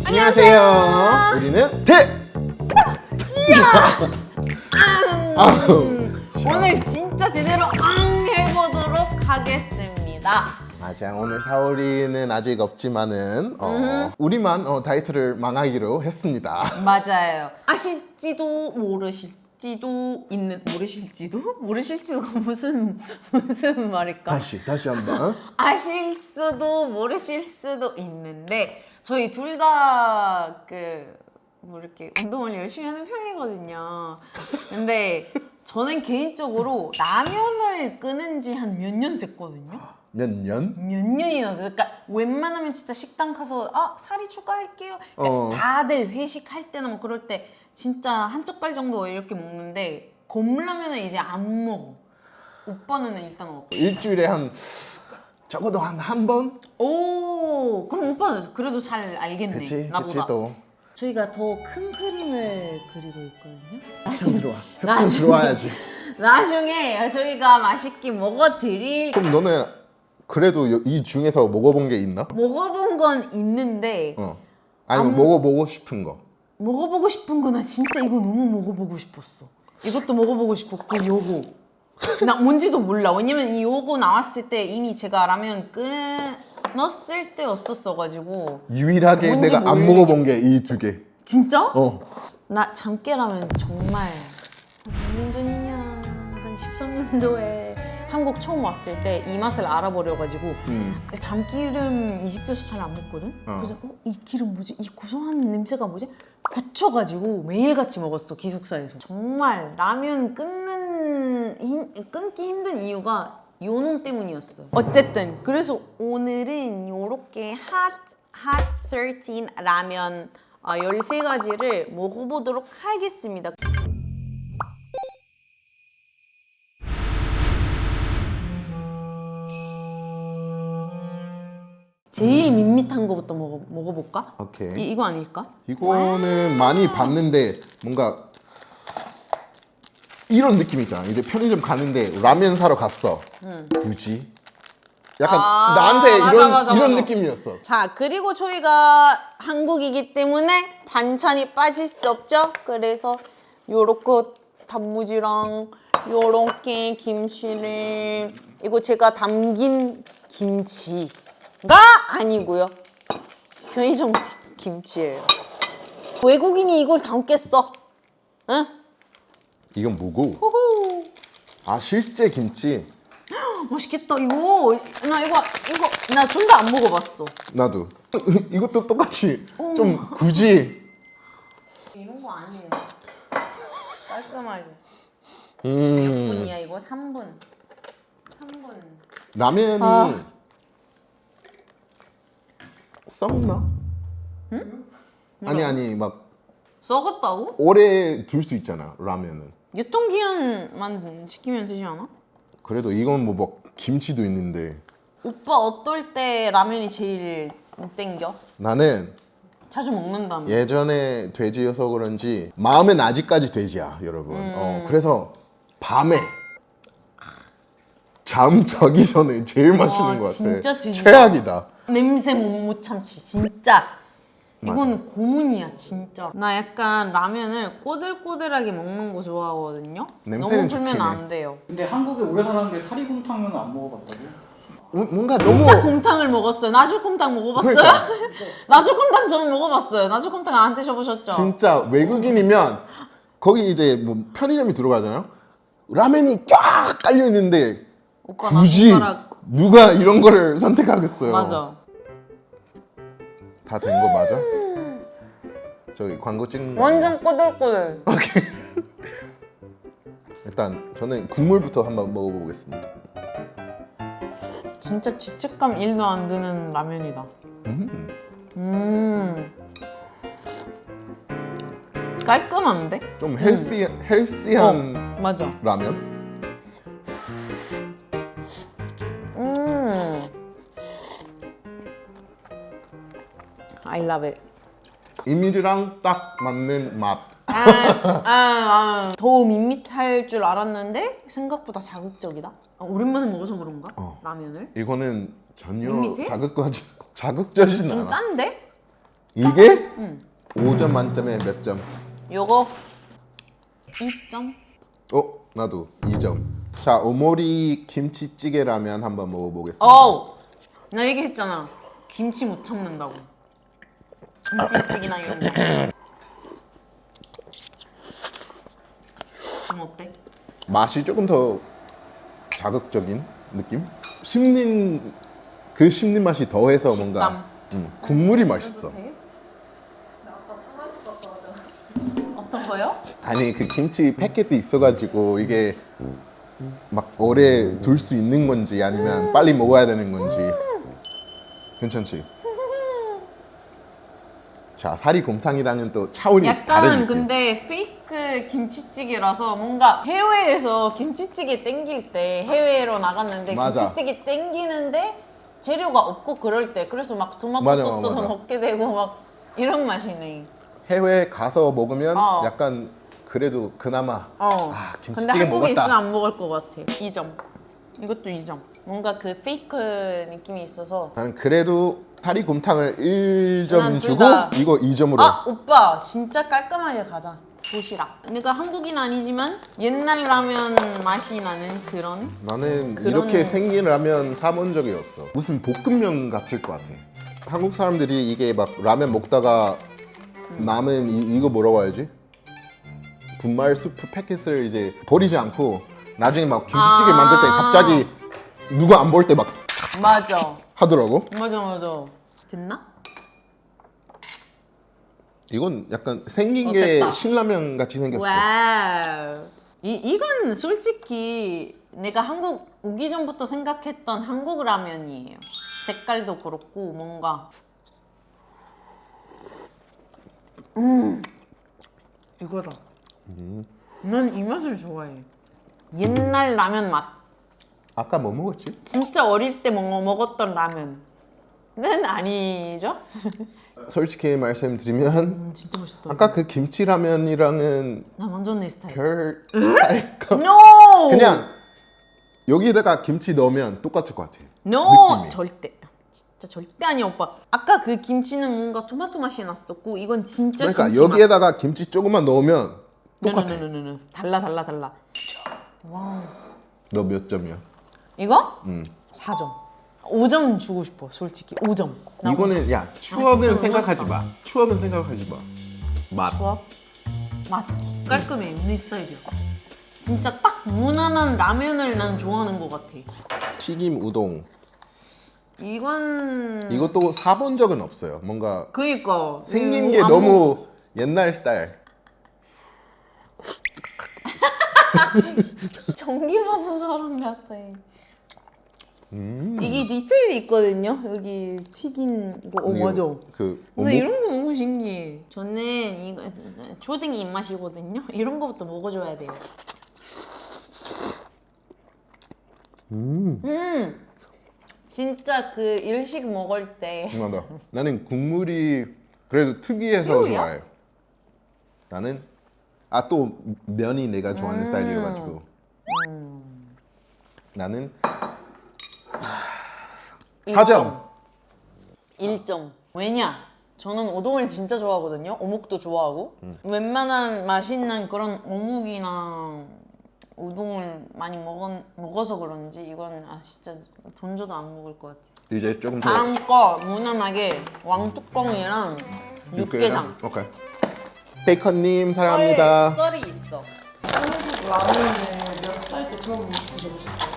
안녕하세요. 우리는 오늘 진짜 제대로 해보도록 하겠습니다. 맞아. 오늘 사오리는 아직 없지만은 우리만 다이어트를 망하기로 했습니다. 맞아요. 아실지도 모르실지도가 무슨 말일까? 다시 한번. 아실 수도 모르실 수도 있는데 저희 둘 다 뭐 이렇게 운동을 열심히 하는 편이거든요. 근데 저는 개인적으로 라면을 끊은 지 한 몇 년 됐거든요. 몇 년? 몇 년이나 됐어요. 그러니까 웬만하면 진짜 식당 가서 살이 추가할게요. 그러니까 다들 회식할 때나 뭐 그럴 때 진짜 한 젓갈 정도 이렇게 먹는데 컵라면은 이제 안 먹어. 오빠는 일단 어때? 일주일에 적어도 한 번? 오, 그럼 오빠는 그래도 잘 알겠네. 그치 나보다. 또. 저희가 더 큰 그림을 그리고 있거든요. 협찬 들어와야지. 나중에 저희가 맛있게 먹어드릴. 그럼 너는 그래도 이 중에서 먹어본 게 있나? 먹어본 건 있는데 아니면 먹어보고 싶은 거? 먹어보고 싶은 거나 진짜 이거 너무 먹어보고 싶었어. 이것도 먹어보고 싶었고 요거 나 뭔지도 몰라. 왜냐면 이 요거 나왔을 때 이미 제가 라면 끊었을 때였었어가지고 유일하게 뭔지 내가 안 모르겠어. 먹어본 게 이 두 개. 진짜? 나 참깨라면 정말 몇 년 전이냐 한 13년도에 한국 처음 왔을 때 이 맛을 알아버려가지고 참기름 이 집에서 잘 안 먹거든? 그래서 이 기름 뭐지? 이 고소한 냄새가 뭐지? 고쳐가지고 매일같이 먹었어 기숙사에서. 정말 라면 끊기 힘든 이유가 요놈 때문이었어. 어쨌든 그래서 오늘은 요렇게 핫 13 라면 13가지를 먹어보도록 하겠습니다. 제일 밋밋한 거부터 먹어볼까? 오케이. 이거 아닐까? 이거는 많이 봤는데 뭔가 이런 느낌 있잖아. 이제 편의점 가는데 라면 사러 갔어. 굳이? 약간 나한테 맞아. 이런 느낌이었어. 자, 그리고 저희가 한국이기 때문에 반찬이 빠질 수 없죠? 그래서 요렇게 단무지랑 요렇게 김치를 이거 제가 담긴 김치가 아니고요. 편의점 김치예요. 외국인이 이걸 담겠어? 응? 이건 뭐고? 호호. 실제 김치. 맛있겠다 이거. 나 둘 다 안 먹어봤어. 나도. 이것도 똑같이 좀 굳이. 이런 거 아니에요. 깔끔하게. 몇 분이야 이거? 3분. 라면이 썩나? 응? 아니 막 썩었다고? 오래 둘 수 있잖아 라면은. 유통기한만 지키면 되지 않아? 그래도 이건 뭐 김치도 있는데. 오빠 어떨 때 라면이 제일 땡겨? 나는 자주 먹는다며. 예전에 돼지여서 그런지 마음은 아직까지 돼지야 여러분. 그래서 밤에 잠 자기 전에 제일 맛있는 것 같아. 진짜 돼지다. 최악이다. 냄새 못 참지 진짜. 이건 고문이야 진짜. 나 약간 라면을 꼬들꼬들하게 먹는 거 좋아하거든요. 냄새는 너무 풀면 좋긴 해. 안 돼요. 근데 한국에 오래 살았는데 사리곰탕면은 안 먹어봤다고? 뭔가 진짜 너무 곰탕을 먹었어요. 나주곰탕 먹어봤어요? 그러니까. 나주곰탕 저는 먹어봤어요. 나주곰탕 안 드셔보셨죠? 진짜 외국인이면 거기 이제 뭐 편의점이 들어가잖아요. 라면이 쫙 깔려 있는데 오빠 나 굳이 손가락 누가 이런 거를 선택하겠어요. 맞아. 다 된 거 맞아? 저기 광고 찍는 거 완전 꼬들꼬들. 오케이. 일단 저는 국물부터 한번 먹어보겠습니다. 진짜 죄책감 1도 안 드는 라면이다. 깔끔한데? 좀 헬시한 맞아. 라면? I love it. 이미지랑 딱 맞는 맛. 더 밋밋할 줄 알았는데 생각보다 자극적이다. 오랜만에 먹어서 그런가? 라면을? 이거는 전혀 밋밋해? 자극적이진 좀 않아. 짠데? 이게 5점 만점에 몇 점? 요거 2점. 나도 2점. 자, 오모리 김치찌개 라면 한번 먹어보겠습니다. 나 얘기했잖아. 김치 못 참는다고. 김치찌개나 이런 거. 어때? 맛이 조금 더 자극적인 느낌? 씹는 그 씹는 맛이 더해서 뭔가 국물이 맛있어. 어떤 거요? 아니 그 김치 패킷이 있어가지고 이게 막 오래 둘 수 있는 건지 아니면 빨리 먹어야 되는 건지. 괜찮지? 자, 사리곰탕이랑은 또 차원이 다른 약간 느낌. 근데 페이크 김치찌개라서 뭔가 해외에서 김치찌개 땡길 때 해외로 나갔는데 맞아. 김치찌개 땡기는데 재료가 없고 그럴 때 그래서 막 토마토 맞아, 소스도 맞아. 먹게 되고 막 이런 맛이네. 해외 가서 먹으면 어. 약간 그래도 그나마 근데 김치찌개 한국에 있으면 먹었다. 안 먹을 것 같아. 2점. 이것도 2점. 뭔가 그 페이크 느낌이 있어서. 나는 그래도 사리곰탕을 1점 난 둘 주고 다. 이거 2점으로. 오빠 진짜 깔끔하게 가자. 도시락. 내가 한국인 아니지만 옛날 라면 맛이 나는 그런. 나는 그런- 이렇게 생긴 라면 사본 적이 없어. 무슨 볶음면 같을 것 같아. 한국 사람들이 이게 막 라면 먹다가 남은 이거 뭐라고 해야지? 분말 수프 패킷을 이제 버리지 않고 나중에 막 김치찌개 만들 때 갑자기 누가 안 볼 때 막 맞아. 하더라고. 맞아. 됐나? 이건 약간 생긴 게 됐다. 신라면 같이 생겼어. 와우. 이건 솔직히 내가 한국 오기 전부터 생각했던 한국 라면이에요. 색깔도 그렇고 뭔가 이거다. 난 이 맛을 좋아해. 옛날 라면 맛. 아까 뭐 먹었지? 진짜 어릴 때 먹었던 라면은 아니죠? 솔직히 말씀드리면 진짜 맛있다. 아까 그 김치라면이랑은 나 완전 내 스타일. 별 차이가 No! 그냥 여기다가 김치 넣으면 똑같을 것 같아. No! 느낌이. 절대. 진짜 절대 아니야 오빠. 아까 그 김치는 뭔가 토마토 맛이 났었고 이건 진짜 그러니까 김치 맛. 여기에다가 김치 조금만 넣으면 똑같아. No. 달라. 너 몇 점이야? 이거? 4점. 5점 주고 싶어 솔직히 5점. 나 이거는 야 추억은 진짜 생각하지 맛있다. 마. 추억은 생각하지 마. 맛. 조합? 맛 깔끔해. 내 스타일이야. 진짜 딱 무난한 라면을 난 좋아하는 것 같아. 튀김 우동. 이건 이것도 사본 적은 없어요. 뭔가 그니까 생긴 게 안 너무 옛날 스타일. 전기버섯처럼 같아. 이게 디테일이 있거든요. 여기 튀긴 거. 이게 맞아. 그 근데 이런 거 너무 신기해. 저는 이거 초딩 입맛이거든요. 이런 거부터 먹어줘야 돼요. 진짜 그 일식 먹을 때 맞아. 나는 국물이 그래도 특이해서 새우야? 좋아해. 나는 또 면이 내가 좋아하는 스타일이어가지고 나는 4점. 1점. 왜냐? 저는 어묵을 진짜 좋아하거든요. 어묵도 좋아하고 웬만한 맛있는 그런 어묵이나 우동을 많이 먹어서 그런지 이건 진짜 돈 줘도 안 먹을 것 같아. 이제 조금 더 다음 거 무난하게 왕뚜껑이랑 육개장. 오케이. 베이컨님 사랑합니다. 썰이 있어. 한국 라면을 몇 살 때 처음 드셔보셨어요?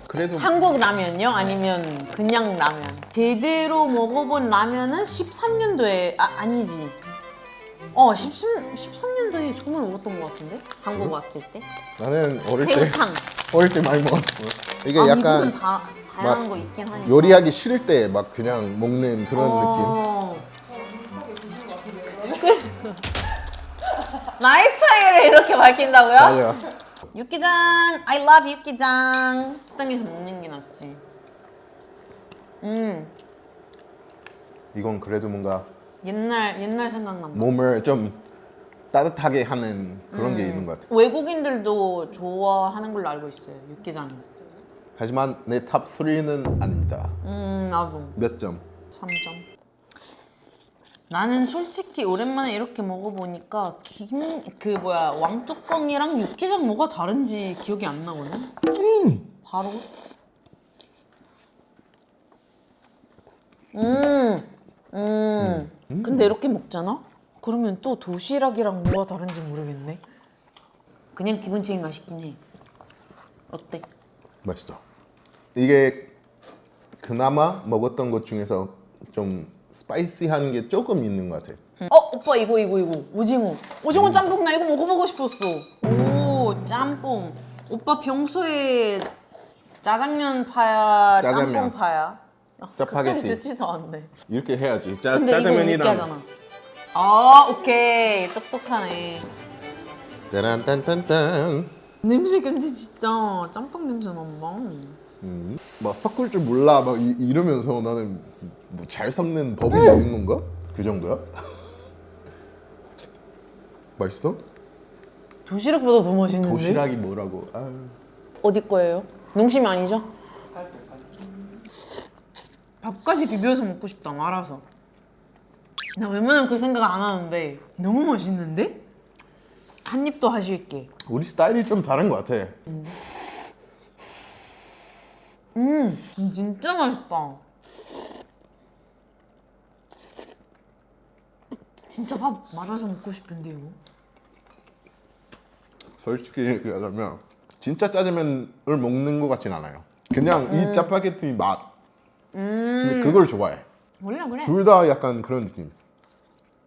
그래도 한국 라면요? 아니면 그냥 라면? 제대로 먹어본 라면은 13년도에 아니지. 13년도에 처음 먹었던 것 같은데? 한국 왔을 때? 나는 어릴 새우탕. 때 많이 먹었어. 이게 약간 미국은 다양한 막 거 있긴 하니까. 요리하기 싫을 때 막 그냥 먹는 그런 느낌. 비슷하게 드신 것 같은데요? 나이 차이를 이렇게 밝힌다고요? 맞아요. 육개장! I love 육개장! 식당에서 먹는 게 낫지. 이건 그래도 뭔가 옛날 생각난다. 몸을 좀 따뜻하게 하는 그런 게 있는 것 같아. 외국인들도 좋아하는 걸로 알고 있어요. 육개장. 하지만 내 탑 3는 아닙니다. 나도 몇 점? 3점. 나는 솔직히 오랜만에 이렇게 먹어보니까 왕뚜껑이랑 육개장 뭐가 다른지 기억이 안 나거든? 바로 근데 이렇게 먹잖아? 그러면 또 도시락이랑 뭐가 다른지 모르겠네. 그냥 기본적인 맛있긴 해. 어때? 맛있어. 이게 그나마 먹었던 것 중에서 좀 스파이시한 게 조금 있는 것 같아. 오빠 이거 오징어 짬뽕. 나 이거 먹어보고 싶었어. 오, 짬뽕. 오빠 평소에 짜장면 파야, 짜장면. 짬뽕 파야? 짜파게티. 끝까지 듣지도 않네. 이렇게 해야지. 근데 이거 짜장면이랑 느끼하잖아. 아, 오케이. 똑똑하네. 따란딴딴딴. 냄새 근데 진짜 짬뽕 냄새 난다. 막 섞을 줄 몰라 막 이러면서 나는 뭐 잘 섞는 법이 있는 건가? 그 정도야? 맛있어? 도시락보다 더 맛있는데? 도시락이 뭐라고? 아유. 어디 거예요? 농심이 아니죠? 밥까지 비벼서 먹고 싶다 말아서. 나 웬만하면 그 생각 안 하는데 너무 맛있는데? 한 입 더 하실게. 우리 스타일이 좀 다른 것 같아. 진짜 맛있다. 진짜 밥 말아서 먹고 싶은데 이거. 솔직히 얘기하자면 진짜 짜장면을 먹는 것 같진 않아요. 그냥 이 짜파게티 맛. 근데 그걸 좋아해. 원래 그래. 둘 다 약간 그런 느낌.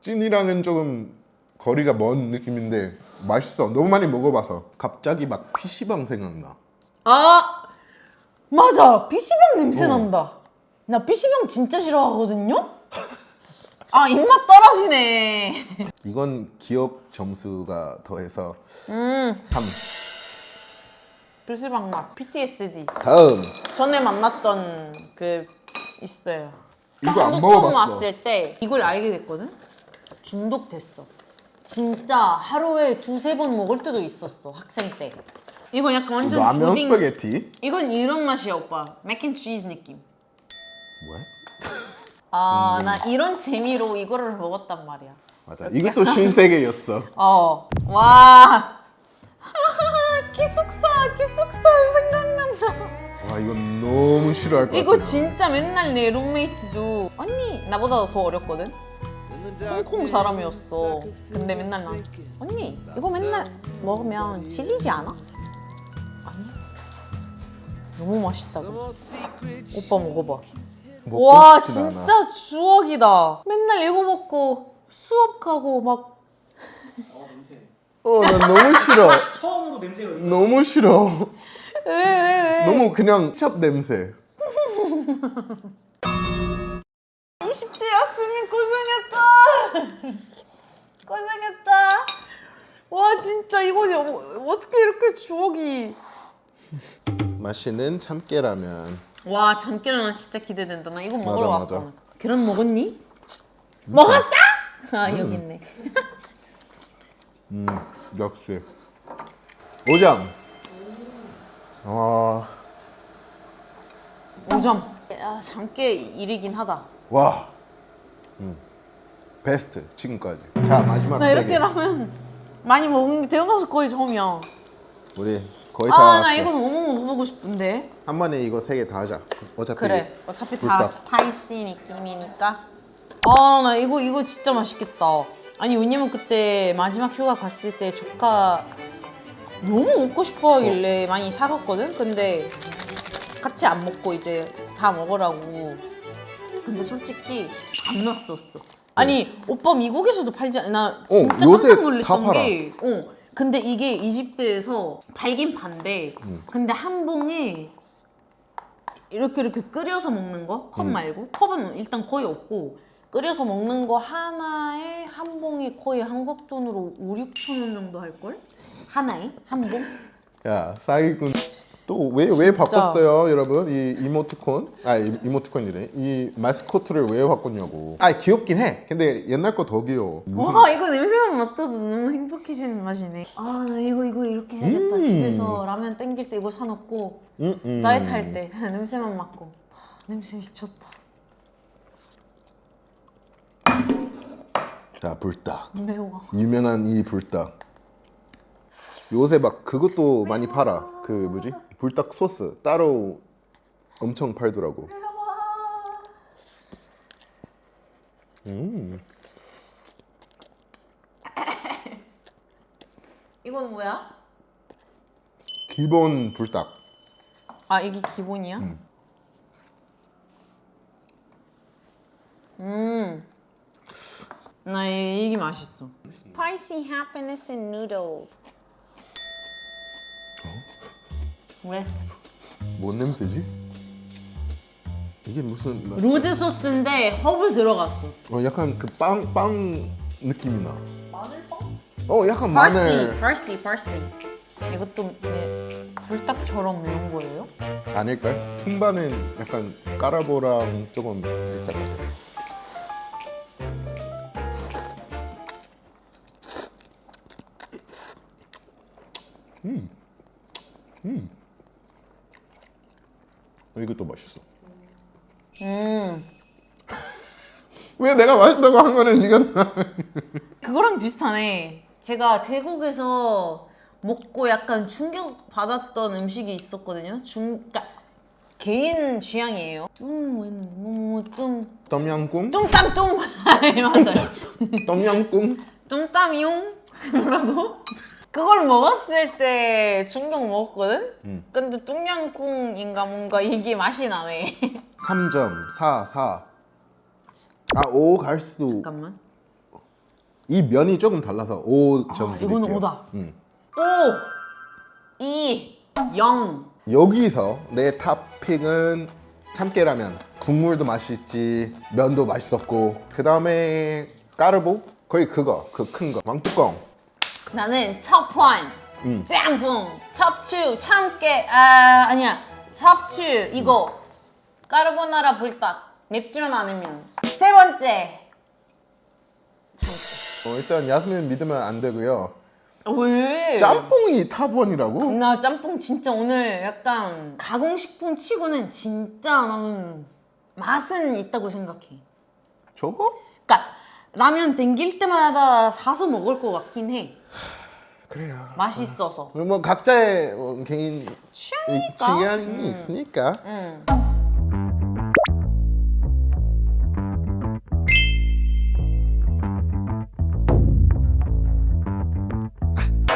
찐이랑은 조금 거리가 먼 느낌인데 맛있어. 너무 많이 먹어봐서 갑자기 막 PC방 생각나. 아 맞아. PC방 냄새 난다. 나 PC방 진짜 싫어하거든요. 아 입맛 떨어지네. 이건 기억 점수가 더해서 3. PC방 맛. PTSD. 다음 전에 만났던 그 있어요. 이거 안 한국 처음 먹어봤어. 왔을 때 이걸 알게 됐거든. 중독됐어. 진짜 하루에 2-3번 먹을 때도 있었어 학생 때. 이건 약간 완전 라면 푸딩. 스파게티. 이건 이런 맛이야 오빠. 맥앤치즈 느낌. 뭐야? 아 나 이런 재미로 이거를 먹었단 말이야. 맞아. 이것도 신세계였어. 와 기숙사 생각난다. 와 이건 너무 싫어할 것 같아. 이거 진짜 맨날 내 룸메이트도 언니 나보다 더 어렸거든. 홍콩 사람이었어. 근데 맨날 난 언니 이거 맨날 먹으면 질리지 않아? 아니 너무 맛있다고. 오빠 먹어봐. 먹고 와 싶진 않아. 진짜 추억이다. 맨날 이거 먹고 수업 가고 막 냄새. 난 너무 싫어. 처음으로 냄새가 너무 싫어. 왜? 너무 그냥 찹 냄새. 20대였으면 고생했다. 고생했다. 와 진짜 이거 어떻게 이렇게 추억이. 맛있는 참깨라면. 와 참깨라면 진짜 기대된다. 나 이거 먹으러 맞아, 왔어. 계란 먹었니? 먹었어? 아 여기 있네. 역시. 5점. 5점. 아 참깨 1이긴 하다. 와. 베스트 지금까지. 자 마지막 나 3개. 이렇게 라면 많이 먹은 게 태어나서 거의 처음이야. 우리 거의 다 왔어. 나 이거 너무 먹어보고 싶은데. 한 번에 이거 3개 다 하자. 어차피 그래. 어차피 다 불닭. 스파이시 느낌이니까. 나 이거 진짜 맛있겠다. 아니 왜냐면 그때 마지막 휴가 갔을 때 조카 너무 먹고 싶어 하길래 많이 사갔거든? 근데 같이 안 먹고 이제 다 먹으라고. 근데 솔직히 안 났었어. 아니 오빠 미국에서도 팔지 않아? 나 진짜 요새 깜짝 다 놀랐던 팔아. 게 근데 이게 이집트에서 팔긴 판대. 근데 한 봉에 이렇게 끓여서 먹는 거? 컵 말고? 컵은 일단 거의 없고 끓여서 먹는 거 하나에 한 봉이 거의 한국 돈으로 5-6천 원 정도 할걸? 하나에? 한 봉? 야 사기꾼 또 왜 바꿨어요 여러분? 이 이모티콘 이모티콘이래. 이 마스코트를 왜 바꿨냐고. 귀엽긴 해. 근데 옛날 거 더 귀여워. 와 이거 냄새만 맡아도 너무 행복해지는 맛이네. 나 이거 이렇게 해야겠다. 집에서 라면 땡길 때 이거 사놓고 다이어트 할 때 냄새만 맡고. 냄새 미쳤다. 자, 불닭. 매워. 유명한 이 불닭. 요새 막 그것도 많이 팔아. 그 뭐지? 불닭 소스 따로 엄청 팔더라고. 이건 뭐야? 기본 불닭. 아 이게 기본이야? 나 이게 맛있어. Spicy happiness and noodles. 왜? 뭔 냄새지? 이게 무슨 막- 로즈 소스인데 허브 들어갔어. 약간 그 빵 느낌이 나. 마늘빵? 약간 마늘 parsley. 이것도 불닭처럼 매운 거예요? 아닐까요? 퉁바는 약간 까라보랑 조금 비슷할 것 같아요. 이것도 맛있어. 왜 내가 맛있다고 한 거는 이건 그거랑 비슷하네. 제가 태국에서 먹고 약간 충격 받았던 음식이 있었거든요. 그러니까 개인 취향이에요. 똠양꿍? 뚱땀뚱 맞아요. 똠양꿍? 뚱땀용 뭐라고? 그걸 먹었을 때 충격 먹었거든. 근데 뚱냥꿍인가 뭔가 이게 맛이 나네. 3점, 4, 4. 5 갈 수도. 잠깐만. 이 면이 조금 달라서 5점 드릴게요. 이거는 5다. 5, 2, 0. 여기서 내 탑픽은 참깨라면. 국물도 맛있지, 면도 맛있었고, 그 다음에 까르보? 거의 그거, 그 큰 거, 왕뚜껑. 나는 첩원, 짱뽕, 첩추, 참깨, 아니야, 첩추 이거 까르보나라 불닭 맵지만 않으면. 세 번째 참깨. 일단 야스민 믿으면 안 되고요. 왜? 짬뽕이 탑1이라고? 나 짬뽕 진짜 오늘 약간 가공식품 치고는 진짜 나는 맛은 있다고 생각해. 저거? 그러니까 라면 땡길 때마다 사서 먹을 것 같긴 해. 그래요. 맛있어서. 뭐 각자의 개인 취향이니까. 취향이 있으니까.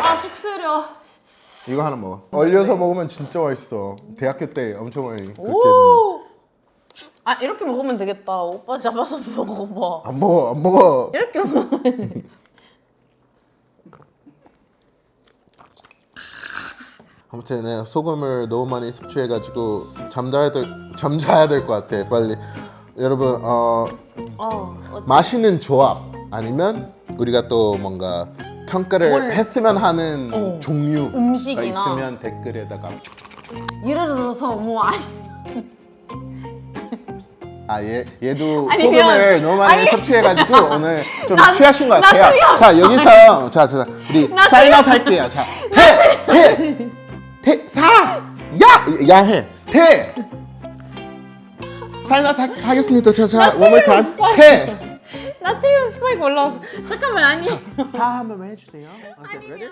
아 쑥스려. 이거 하나 먹어. 얼려서 먹으면 진짜 맛있어. 대학교 때 엄청 많이 그렇게 했는데. 오. 아 이렇게 먹으면 되겠다. 오빠 잡아서 먹어봐. 안 먹어, 안 먹어. 이렇게 먹으면. 아무튼 내가 소금을 너무 많이 섭취해가지고 잠자야 될 것 같아. 빨리. 여러분 마시는 조합 아니면 우리가 또 뭔가 평가를 뭘- 했으면 하는 종류가 음식이나. 있으면 댓글에다가 예를 들어서 뭐 아니. 얘도 아니면- 소금을 너무 많이 아니- 섭취해가지고 오늘 좀 나- 취하신 것 나 같아요. 자 틀렸어. 여기서 우리 사인아웃 할게요. 자 야해 사인아웃 하겠습니다. 자 one more time 나트륨 스파이크 올라왔어. 잠깐만 아니. 사 한번 해주세요. 오케이, ready?